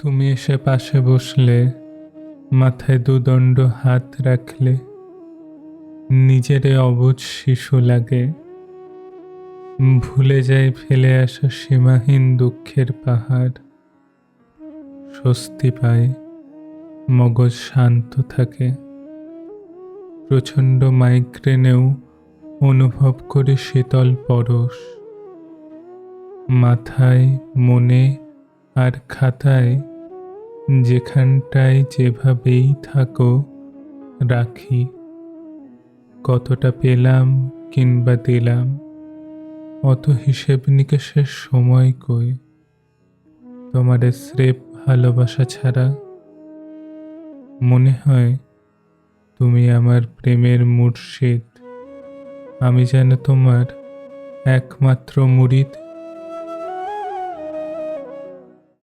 তুমি এসে পাশে বসলে, মাথায় দুদণ্ড হাত রাখলে, নিজেরে অবুঝ শিশু লাগে। ভুলে যায় ফেলে আসা সীমাহীন দুঃখের পাহাড়। স্বস্তি পায়, মগজ শান্ত থাকে। প্রচণ্ড মাইগ্রেনেও অনুভব করে শীতল পরশ। মাথায়, মনে আর খাতায় যেখানটায় যেভাবেই থাকো রাখি। কতটা পেলাম কিংবা দিলাম, অত হিসেব নিকেশের সময় কই। তোমারে স্রেফ ভালোবাসা ছাড়া মনে হয় তুমি আমার প্রেমের মুর্শিদ। আমি যেন তোমার একমাত্র মুরিদ।